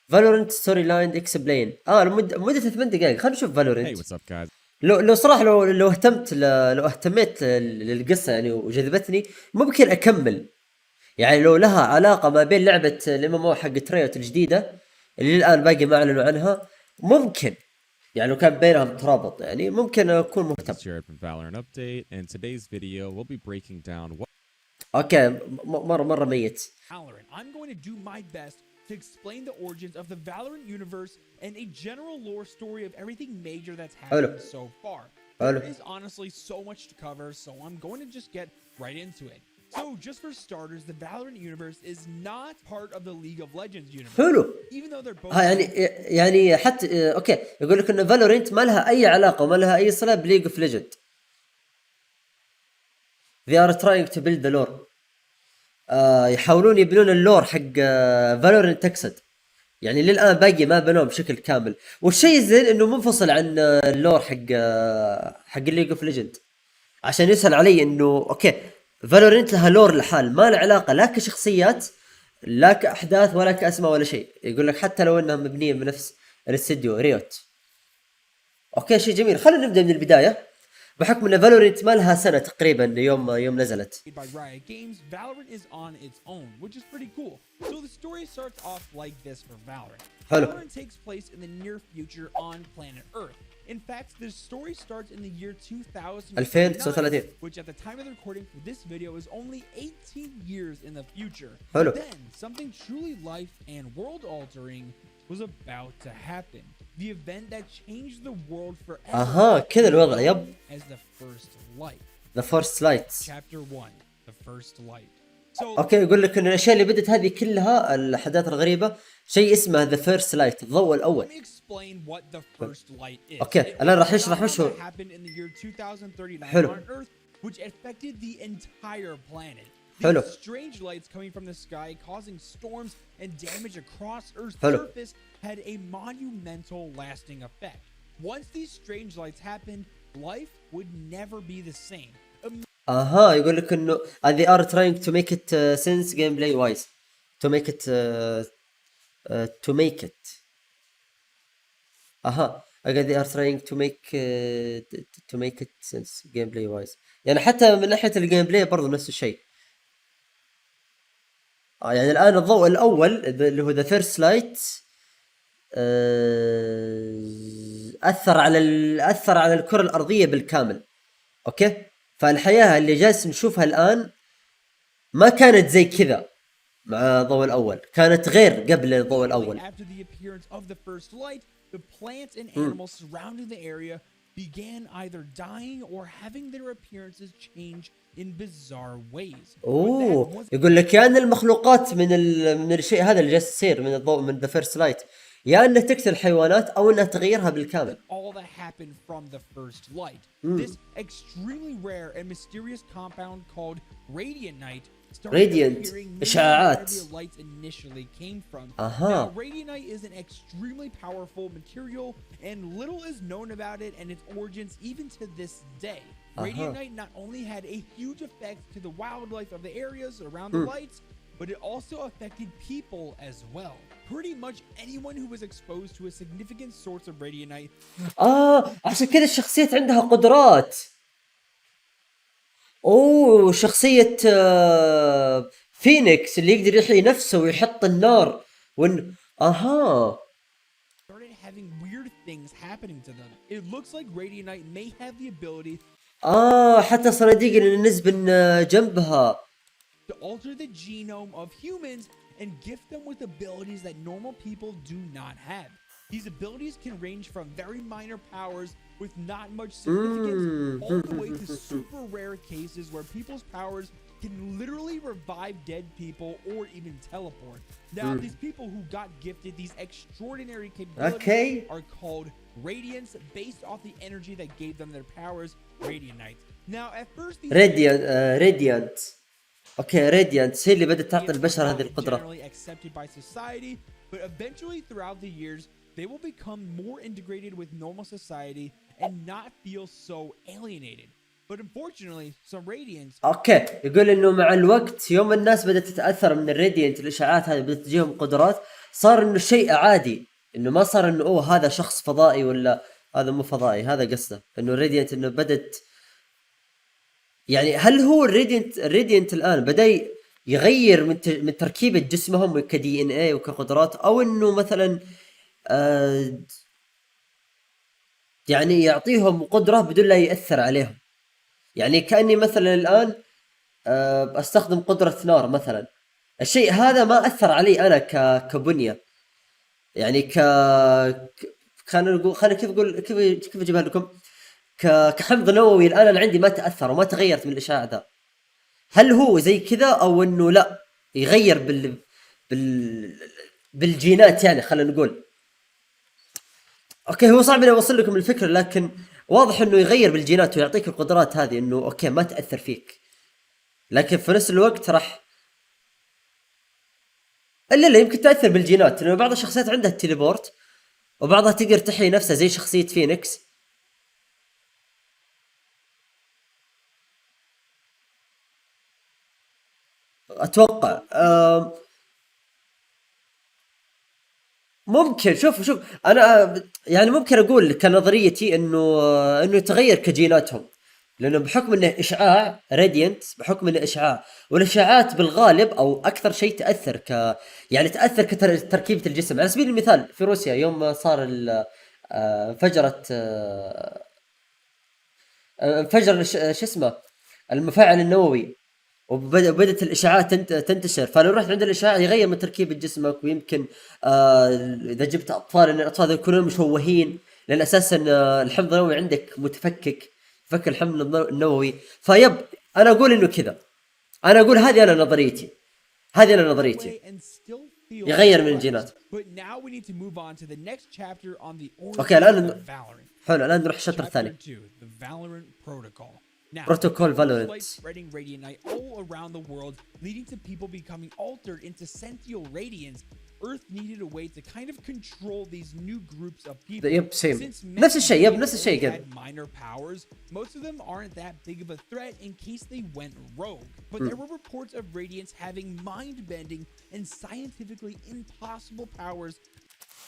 فالورانت ستوري لاين اكسبلين. مدة 8 دقائق. خلينا نشوف Hey, فالورانت. what's up, guys? لو صراحة لو اهتميت للقصة يعني وجذبتني ممكن اكمل. يعني لو لها علاقة ما بين لعبة الام ام او حق ريوت الجديدة اللي الان باقي ما اعلنوا عنها، ممكن يعني لو كان بينهم ترابط يعني ممكن اكون مهتم. It's Jared from Valorant Update, and today's video we'll be breaking down what. اوكي مرة ميت. Valorant. I'm going to do my best to explain the origins of the Valorant universe and a general lore story of everything major that's happened so far. There is honestly so much to cover, so I'm going to just get right into it. So, just for starters, the Valorant universe is not part of the League of Legends universe. حلو. Even though they're both يعني حتى اوكي يقول لك ان فالورنت ما لها اي علاقة وما لها اي صلة بليج اوف ليجند. They are trying to build the lore. يحاولون يبنون اللور حق فالورنت تقصد. يعني للآن باقي ما بنوه بشكل كامل. والشيء الزين انه منفصل عن اللور حق الليج اوف ليجند. عشان يسهل علي انه اوكي فالورنت لها لور لحال ما له علاقة لا كشخصيات لا كأحداث ولا كأسماء ولا شيء. يقول لك حتى لو انها مبنية بنفس الاستديو ريوت. اوكي شيء جميل. خلينا نبدأ من البداية. بحكم ان فالورنت ما لها سنة تقريبا يوم نزلت. by Riot Games, Valorant is on its own, which is pretty cool. So the story starts off like this for Valorant. Valorant takes place in the near future on planet Earth. In fact, the story starts in the year 2000, which at the time of the recording for this video is only 18 years in the future. Then, something truly life and world-altering was about to happen. The event that changed the world forever. كذا الوضع يب. As the first light. The first light. Chapter 1, the first light. So اوكي يقول لك ان الاشياء اللي بدت هذه كلها الاحداث الغريبة شيء اسمه the first light الضوء الاول. Let me explain what the first light is. اوكي الان راح يشرح وش هو. happened in the year 2039 on Earth, which affected the entire planet. حلو. These strange lights coming from the sky causing storms and damage across Earth's surface had a monumental lasting effect. Once these strange lights happened, life would never be the same. يقول لك انه they are trying to make it sense gameplay wise. To make it they are trying to make it sense gameplay wise. يعني حتى من ناحية الجيم بلاي برضو نفس الشيء. يعني الآن الضوء الأول اللي هو the first light أثر على الكرة الأرضية بالكامل. أوكي فالحياة اللي جالس نشوفها الآن ما كانت زي كذا مع الضوء الأول. كانت غير قبل الضوء الأول. After the appearance of the first light, the plants and animals surrounding the area began either dying or having their appearances change in bizarre ways. يقول لك يا أن المخلوقات من الشيء هذا اللي جالس يصير من الضوء من the first light يا أنها تقتل الحيوانات أو أنها تغيرها بالكامل. All that happened from the first light. This extremely rare and mysterious compound called radiantite radiant إشعاعات. lights initially came from. Now, radiantite is an extremely powerful material, and little is known about it and its origins even to this day. Radiantite not only had a huge effect to the wildlife of the areas around the lights, but it also affected people as well. Pretty much anyone who was exposed to a significant source of radiantite. عشان كذا الشخصيات عندها قدرات. شخصية فينيكس اللي يقدر يحيي نفسه ويحط النار started having weird things happening to them. It looks like radiantite may have the ability حتى صناديق اللي ننزل جنبها to alter the genome of humans and gift them with abilities that normal people do not have. These abilities can range from very minor powers with not much significance all the way to super rare cases where people's powers can literally revive dead people or even teleport. Now, these people who got gifted these extraordinary capabilities are called Radiants, based off the energy that gave them their powers, Radianite. Now, at first these Radiant. اوكي راديانت هي اللي بدأت تعطي البشر هذه القدرة. generally accepted by society, but eventually throughout the years they will become more integrated with normal society and not feel so alienated. But unfortunately, some Radiants اوكي، يقول انه مع الوقت يوم الناس بدأت تتأثر من الراديانت، الاشعاعات هذه بدأت تجيهم قدرات، صار انه شيء عادي، انه ما صار انه اوه هذا شخص فضائي ولا هذا مو فضائي. هذا قصده انه الراديانت انه بدت، يعني هل هو الراديانت الان بدأ يغير من تركيبة جسمهم كدي ان اي وكقدرات، او انه مثلا يعني يعطيهم قدرة بدون لا يأثر عليهم؟ يعني كأني مثلا الآن استخدم قدرة نار مثلا، الشيء هذا ما أثر علي أنا كبنية، يعني خلينا نقول، كيف أقول، كيف أجيبها لكم، كحمض نووي الآن أنا عندي ما تأثر وما تغيرت من الإشعاع ذا. هل هو زي كذا أو إنه لا يغير بال... بالجينات؟ يعني خلينا نقول اوكي، هو صعب اني اوصل لكم الفكره، لكن واضح انه يغير بالجينات ويعطيك القدرات هذه، انه اوكي ما تاثر فيك، لكن في نفس الوقت راح الا يمكن تاثر بالجينات، لانه بعض الشخصيات عندها التليبورت وبعضها تقدر تحيي نفسها زي شخصيه فينيكس. اتوقع ممكن. شوف انا يعني ممكن اقول كنظريتي انه يتغير كجيناتهم، لانه بحكم انه اشعاع راديانت، بحكم انه اشعاع، والاشعاعات بالغالب او اكثر شيء تاثر يعني تاثر كتركيبه الجسم. على سبيل المثال في روسيا يوم صار انفجرت انفجر شو اسمه المفاعل النووي، وبدت الاشعاعات تنتشر، فلو رحت عند الاشعاع يغير من تركيبه جسمك، ويمكن اذا جبت اطفال ان الاطفال يكونون مشوهين، لان اساسا الحمض النووي عندك متفكك، فك الحمض النووي. فيب انا اقول انه كذا، انا اقول هذه انا نظريتي، هذه انا نظريتي، يغير من الجينات. اوكي الان حلو، الان نروح الشابتر الثاني، Protocol Valorant. Spreading radiant all around the world, leading to people becoming altered into sentient radiants. Earth needed a way to kind of control these new groups of people. يب سيم نفس الشيء، نفس الشيء قبل. Minor powers, most of them aren't that big of a threat in case they went rogue. But there were reports of radiants having mind-bending and scientifically impossible powers.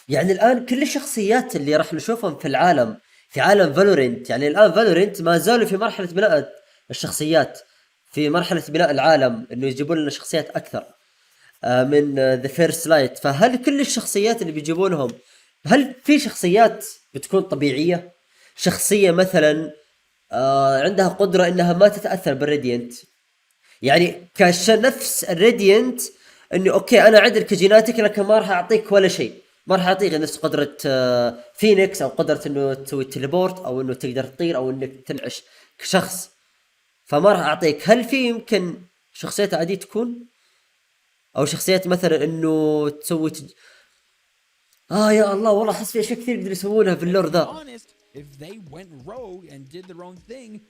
يعني الآن كل الشخصيات اللي راح نشوفهم في العالم، في عالم فالورنت، يعني الآن فالورنت ما زالوا في مرحلة بناء الشخصيات، في مرحلة بناء العالم، إنه يجيبون لنا شخصيات أكثر من ذا فيرست لايت. فهل كل الشخصيات اللي بيجيبونهم، هل في شخصيات بتكون طبيعية؟ شخصية مثلا عندها قدرة إنها ما تتأثر بالراديانت، يعني نفس الراديانت، إنه أوكي أنا عدل كجيناتك لكن ما راح أعطيك ولا شيء، ما راح اعطيك نفس قدرة فينيكس، او قدرة انه تسوي تليبورت، او انه تقدر تطير، او انك تنعش كشخص، فما راح اعطيك. هل في يمكن شخصيات عادية تكون، او شخصيات مثلا انه تسوي يا الله والله احس في اشياء كثير يقدروا يسوونها في اللور ذا. If they went rogue and did their own thing,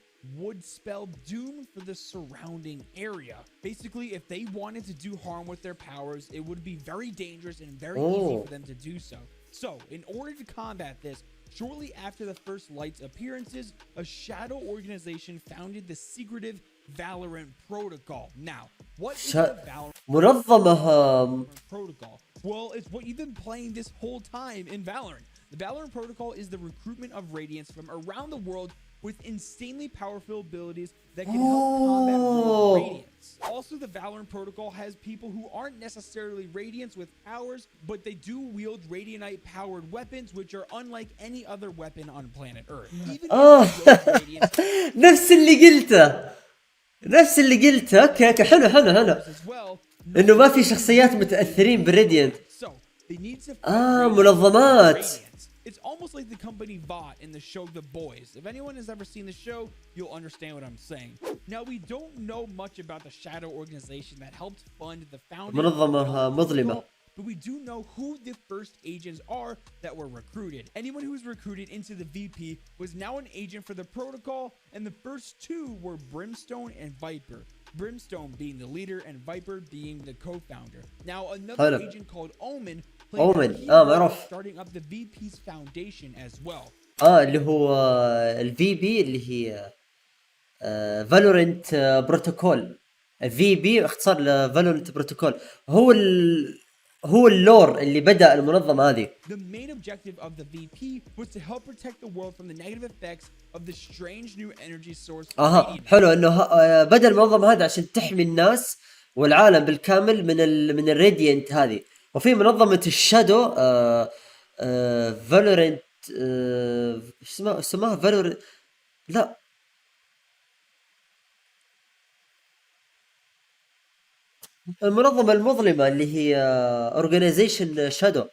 would spell doom for the surrounding area. Basically, if they wanted to do harm with their powers, it would be very dangerous and very easy for them to do so. So, in order to combat this, shortly after the first Light's appearances, a shadow organization founded the secretive Valorant Protocol. Now, what is the Valorant Protocol? Well, it's what you've been playing this whole time in Valorant. The Valorant Protocol is the recruitment of Radiants from around the world with insanely powerful abilities that can help combat Radiants. Also, the Valorant Protocol has people who aren't necessarily Radiants with powers, but they do wield Radiantite-powered weapons, which are unlike any other weapon on planet Earth. Even نفس اللي قلته. اوكي حلو انه ما في شخصيات متأثرين بالراديانت. منظمات. It's almost like the company bought in the show The Boys. If anyone has ever seen the show, you'll understand what I'm saying. Now, we don't know much about the shadow organization that helped fund the founding منظمة مظلمة. But we do know who the first agents are that were recruited. Anyone who was recruited into the VP was now an agent for the protocol, and the first two were Brimstone and Viper. Brimstone being the leader and Viper being the co-founder. Now, another agent called Omen معروف. starting up the VP's foundation as well. اللي هو الفي بي اللي هي فالورنت بروتوكول. في بي اختصار لفالورنت بروتوكول. هو اللور اللي بدأ المنظمة هذه. The main objective of the VP was to help protect the world from the negative effects of the strange new energy source. حلو انه بدأ المنظمة هذه عشان تحمي الناس والعالم بالكامل من الراديانت هذه. وفي منظمة الشادو فالورنت اسمها فالورنت، لا المنظمة المظلمة اللي هي اورجانيزيشن شادو،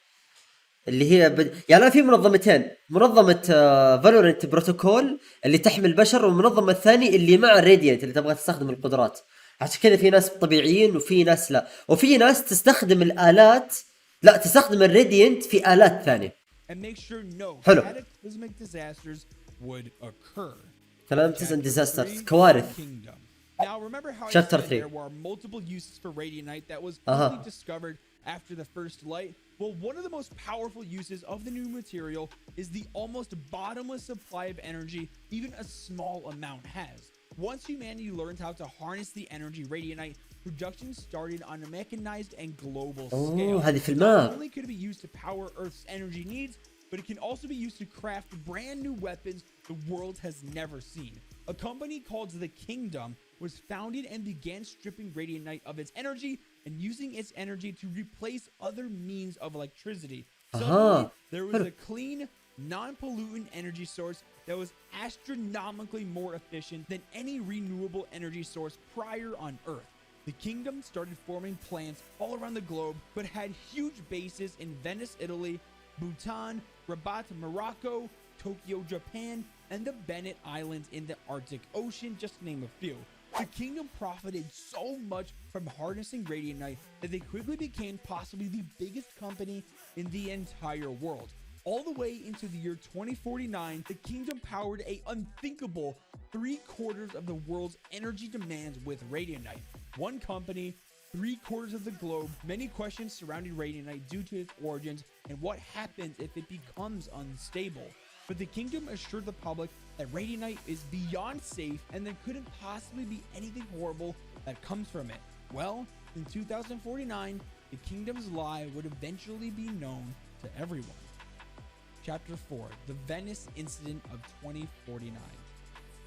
اللي هي يعني في منظمتين، منظمة فالورانت بروتوكول اللي تحمي البشر، والمنظمة الثانية اللي مع الراديانت اللي تبغى تستخدم القدرات. عشان كذا في ناس طبيعيين وفي ناس لا، وفي ناس تستخدم الآلات، لا تستخدم الراديانت في آلات ثانية. حلو. Calamities and disasters، كوارث. Now remember how I Chapter said 3. there were multiple uses for radianite that was only discovered after the first light? Well, one of the most powerful uses of the new material is the almost bottomless supply of energy even a small amount has. Once humanity learned how to harness the energy radianite, production started on a mechanized and global scale. Not only could it be used to power Earth's energy needs, but it can also be used to craft brand new weapons the world has never seen. A company called the Kingdom was founded and began stripping radianite of its energy and using its energy to replace other means of electricity. Suddenly, there was a clean, non-pollutant energy source that was astronomically more efficient than any renewable energy source prior on Earth. The Kingdom started forming plants all around the globe, but had huge bases in Venice, Italy, Bhutan, Rabat, Morocco, Tokyo, Japan, and the Bennett Islands in the Arctic Ocean, just to name a few. The Kingdom profited so much from harnessing radianite that they quickly became possibly the biggest company in the entire world. All the way into the year 2049, the Kingdom powered a unthinkable 3/4 of the world's energy demands with radianite. One company, 3/4 of the globe, many questions surrounding radianite due to its origins and what happens if it becomes unstable. But the Kingdom assured the public that radianite is beyond safe and there couldn't possibly be anything horrible that comes from it. Well, in 2049, the Kingdom's lie would eventually be known to everyone. Chapter 4, the Venice Incident of 2049.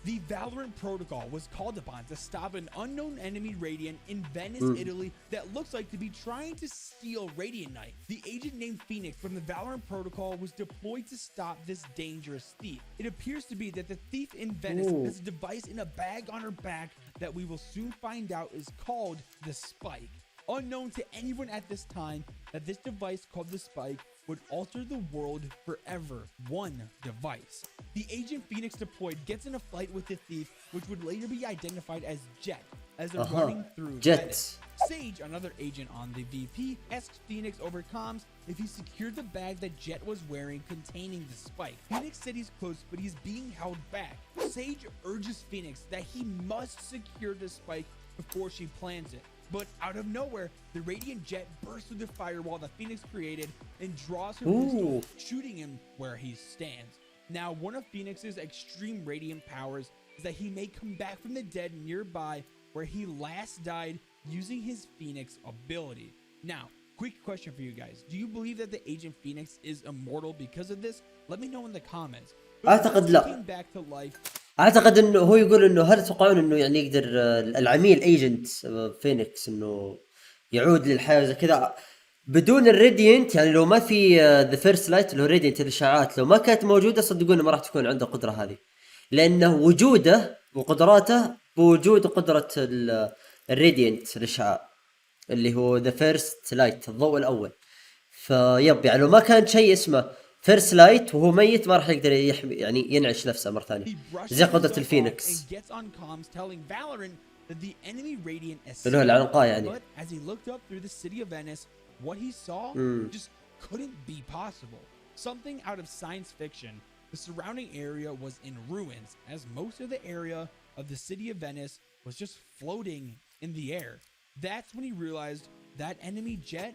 The Valorant Protocol was called upon to stop an unknown enemy Radiant in Venice, Italy that looks like to be trying to steal Radianite. The agent named Phoenix from the Valorant Protocol was deployed to stop this dangerous thief. It appears to be that the thief in Venice has a device in a bag on her back that we will soon find out is called the Spike. Unknown to anyone at this time that this device called the Spike would alter the world forever. One device. The agent Phoenix deployed gets in a fight with the thief, which would later be identified as Jet, as they're running through Venice. Sage, another agent on the VP, asks Phoenix over comms if he secured the bag that Jet was wearing containing the Spike. Phoenix said he's close, but he's being held back. Sage urges Phoenix that he must secure the Spike before she plants it. But out of nowhere, the Radiant Jet bursts through the firewall that Phoenix created and draws her pistol, shooting him where he stands. Now, one of Phoenix's extreme radiant powers is that he may come back from the dead nearby where he last died using his Phoenix ability. Now, quick question for you guys. Do you believe that the Agent Phoenix is immortal because of this? Let me know in the comments. أعتقد لا. اعتقد انه هو يقول انه هل تتوقعون انه يعني يقدر العميل ايجنت فينيكس انه يعود للحياه زي كذا بدون الراديانت؟ يعني لو ما في ذا فيرست لايت اللي هو راديانت الاشعاعات، لو ما كانت موجوده صدقوني ما راح تكون عنده القدره هذه، لانه وجوده وقدراته بوجود قدره الراديانت الاشعاع اللي هو ذا فيرست لايت، الضوء الاول. فيب يعني لو ما كان شيء اسمه فيرست لايت وهو ميت ما راح يقدر يحمي يعني ينعش نفسه مرة ثانية زي قدرة الفينيكس اللي هو العنقاء يعني. Something out of science fiction. The surrounding area was in ruins as most of the area of the city of Venice was just floating in the air. That's when he realized that enemy jet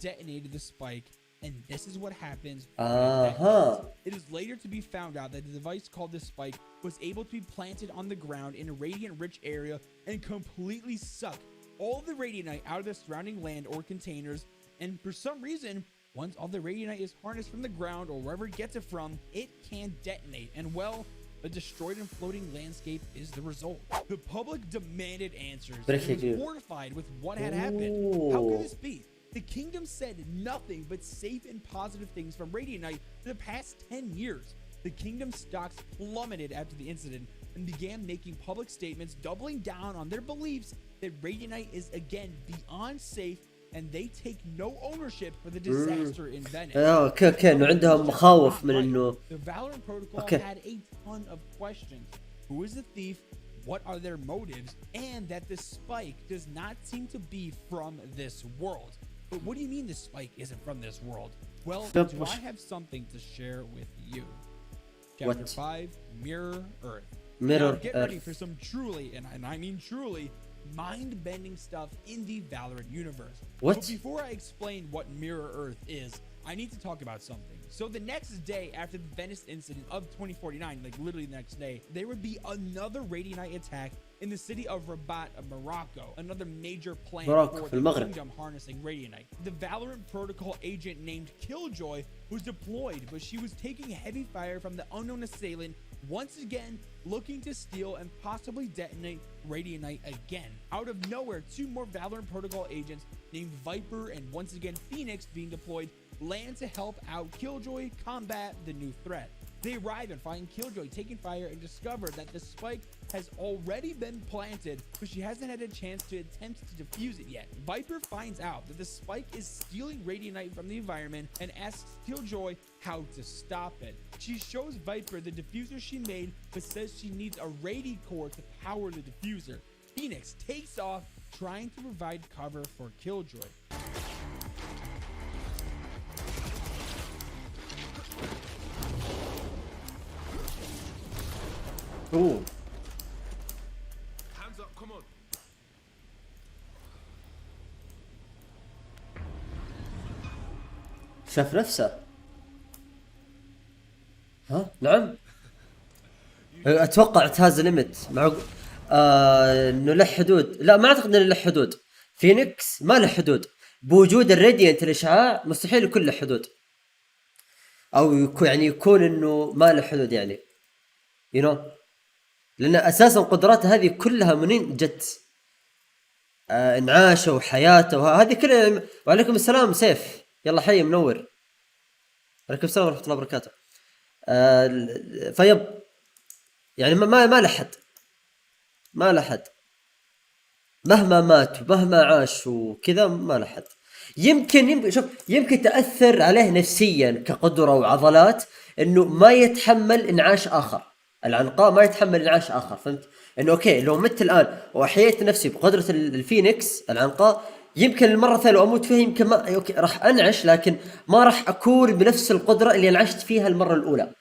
detonated the spike and this is what happens. It is later to be found out that the device called the spike was able to be planted on the ground in a radiant-rich area and completely suck all the radianite out of the surrounding land or containers. And for some reason, once all the radianite is harnessed from the ground or wherever it gets it from, it can detonate. And well, a destroyed and floating landscape is the result. The public demanded answers and was mortified with what had happened. How could this be? The kingdom said nothing but safe and positive things from radianite for the past 10 years. The kingdom's stocks plummeted after the incident and began making public statements doubling down on their beliefs that radianite is again beyond safe and they take no ownership for the disaster in Venice. اوكي انه عندهم مخاوف من انه The Valorant Protocol had a ton of questions. Who is the thief? What are their motives? And that the spike does not seem to be from this world. But what do you mean the spike isn't from this world? Well, do I have something to share with you? Chapter 5, Mirror Earth. Now, get ready for some truly, and I mean truly, mind-bending stuff in the Valorant universe. What? But before I explain what Mirror Earth is, I need to talk about something. So the next day after the Venice Incident of 2049, like literally the next day, there would be another radianite attack in the city of Rabat of Morocco, another major plant for the kingdom harnessing radianite. The Valorant Protocol agent named Killjoy was deployed, but she was taking heavy fire from the unknown assailant, once again looking to steal and possibly detonate radianite again. Out of nowhere, 2 more Valorant Protocol agents named Viper and once again Phoenix being deployed land to help out Killjoy combat the new threat. They arrive and find Killjoy taking fire and discover that the spike has already been planted, but she hasn't had a chance to attempt to defuse it yet. Viper finds out that the spike is stealing radianite from the environment and asks Killjoy how to stop it. She shows Viper the diffuser she made, but says she needs a radi core to power the diffuser. Phoenix takes off, trying to provide cover for Killjoy. اوه Hands up, come on. شاف نفسه. ها نعم اتوقع تهاز ليميت مع انه له حدود. لا ما اعتقد انه له حدود. فينيكس ما له حدود بوجود الراديانت الاشعاع، مستحيل يكون له حدود او يعني يكون انه ما له حدود يعني لأن أساساً قدراته هذه كلها منين جت؟ انعاشه وحياته وهذه كلها. وعليكم السلام سيف، يلا حي منور. عليكم السلام ورحمة الله وبركاته. فيب يعني ما لحد مهما مات ومهما عاش وكذا ما لحد. يمكن تأثر عليه نفسياً كقدرة وعضلات إنه ما يتحمل إنعاش آخر. العنقاء ما يتحمل انعاش اخر، فهمت؟ انه اوكي لو مت الان واحييت نفسي بقدره الفينيكس العنقاء، يمكن المره الثانيه لو اموت فيها يمكن ما اوكي راح انعش، لكن ما راح اكون بنفس القدره اللي انعشت فيها المره الاولى.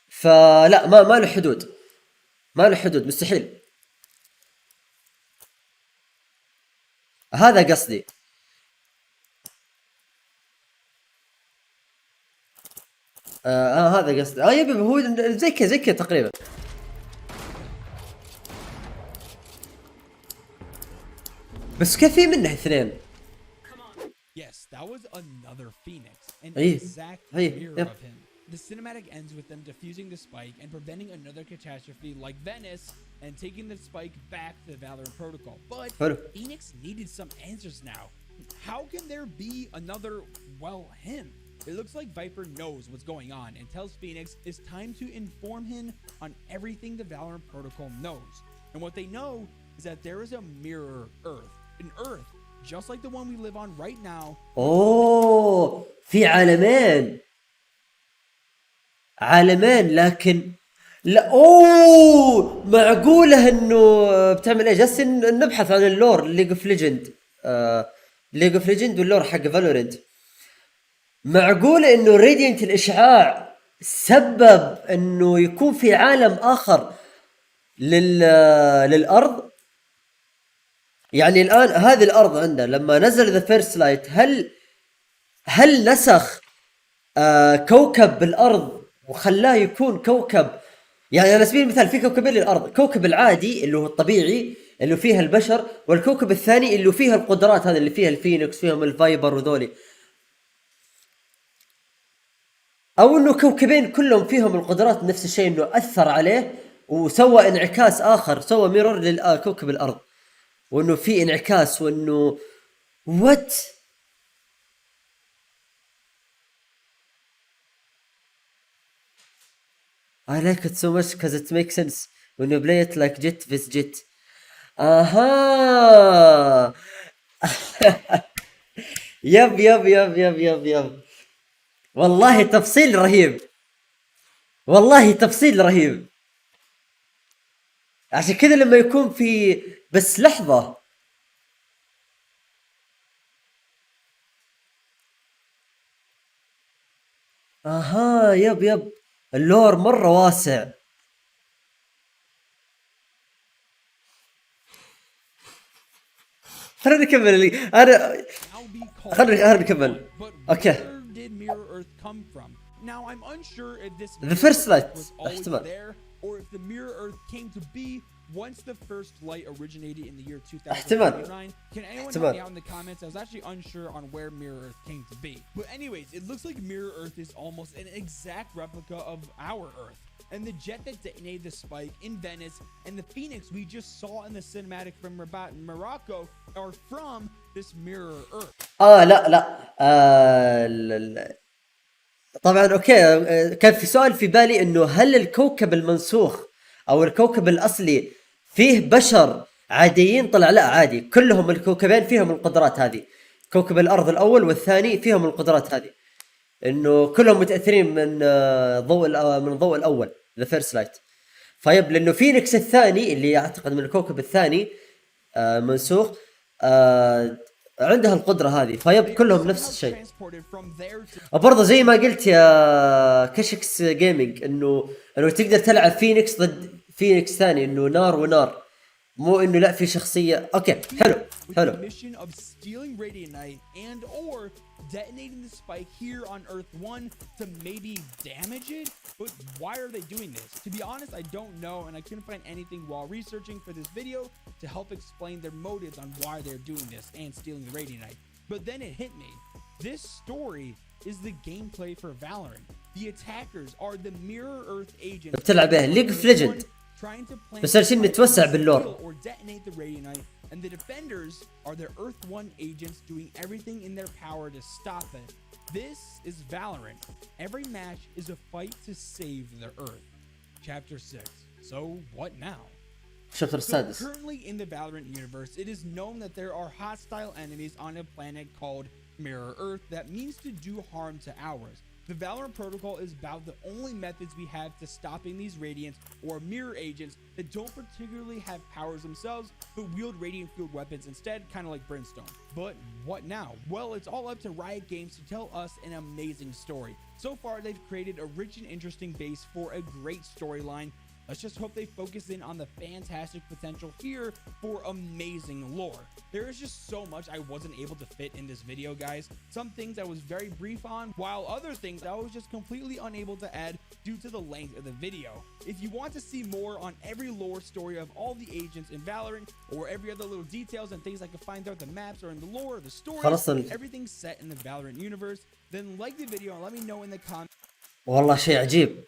فلا ما له حدود، مستحيل. هذا قصدي. هذا قصدي. يبي هو زي كذا تقريبا. بس كيف منه 2؟ Yes, that was another Phoenix, an exact mirror of him. The cinematic ends with them defusing the spike and preventing another catastrophe like Venice and taking the spike back to the Valorant Protocol. But Phoenix needed some answers now. How can there be another, him? It looks like Viper knows what's going on and tells Phoenix it's time to inform him on everything the Valorant Protocol knows. And what they know is that there is a mirror Earth. An Earth just like the one we live on right now. في عالمين لكن لا معقولة انه بتعمل ايه؟ جالس نبحث عن اللور ليج اوف ليجند واللور حق فالورانت. معقولة انه راديانت الاشعاع سبب انه يكون في عالم اخر للارض؟ يعني الان هذه الارض عندنا لما نزل ذا فيرست لايت، هل هل نسخ كوكب بالارض وخلاه يكون كوكب، يعني على سبيل المثال في كوكبين للارض، كوكب العادي اللي هو الطبيعي اللي فيها البشر، والكوكب الثاني اللي فيها القدرات، هذا اللي فيها الفينيكس فيهم الفايبر وذولي، او انه كوكبين كلهم فيهم القدرات نفس الشيء، انه اثر عليه وسوى انعكاس اخر، سوى ميرور للكوكب الارض، وانه في انعكاس، وانه وات. I like it so much because it makes sense when you play it like jet with jet. اها. يب يب يب يب يب يب. والله تفصيل رهيب، والله تفصيل رهيب. عشان كذا لما يكون في بس لحظة، اها يب يب، اللور مرة واسع. خلينا نكمل اللي انا، خلينا نكمل. اوكي. Now I'm unsure if this The first light was always احتمال. there or if the mirror earth came to be once the first light originated in the year 2009. Can anyone help me out in the comments? I was actually unsure on where mirror earth came to be. But anyways, it looks like mirror earth is almost an exact replica of our earth. And the jet that detonated the spike in Venice and the phoenix we just saw in the cinematic from Morocco are from this mirror earth. لا طبعا اوكي. كان في سؤال في بالي انه هل الكوكب المنسوخ او الكوكب الاصلي فيه بشر عاديين؟ طلع لا، عادي، كلهم الكوكبين فيهم القدرات هذه. كوكب الارض الاول والثاني فيهم القدرات هذه، انه كلهم متاثرين من ضوء الاول ذا فيرست لايت. فيب لانه فينيكس الثاني اللي اعتقد من الكوكب الثاني منسوخ عندها القدرة هذه، فيب كلهم نفس الشيء. وبرضه زي ما قلت يا كشكس جيمنج انه تقدر تلعب فينيكس ضد فينيكس ثاني، انه نار ونار، مو انه لا في شخصية. اوكي حلو. Detonating the spike here on Earth 1 to maybe damage it? But why are they doing this? To be honest, I don't know, and I couldn't find anything while researching for this video to help explain their motives on why they're doing this and stealing the radianite. But then it hit me. This story is the gameplay for Valorant. The attackers are the Mirror Earth agents بتلعب به ليج اوف ليجند، بس عشان نتوسع باللور. or detonate the radianite. And the defenders are their Earth 1 agents doing everything in their power to stop it. This is Valorant. Every match is a fight to save their Earth. Chapter 6. So what now? So currently in the Valorant universe, it is known that there are hostile enemies on a planet called Mirror Earth that means to do harm to ours. The Valorant Protocol is about the only methods we have to stopping these Radiants or Mirror agents that don't particularly have powers themselves but wield Radiant field weapons instead, kind of like Brimstone. But what now? Well, it's all up to Riot Games to tell us an amazing story. So far, they've created a rich and interesting base for a great storyline. Let's just hope they focus in on the fantastic potential here for amazing lore. There is just so much I wasn't able to fit in this video, guys. Some things I was very brief on, while other things I was just completely unable to add due to the length of the video. If you want to see more on every lore story of all the agents in Valorant, or every other little details and things I can find throughout the maps or in the lore or the story, everything set in the Valorant universe, then like the video and let me know in the comments. والله شيء عجيب.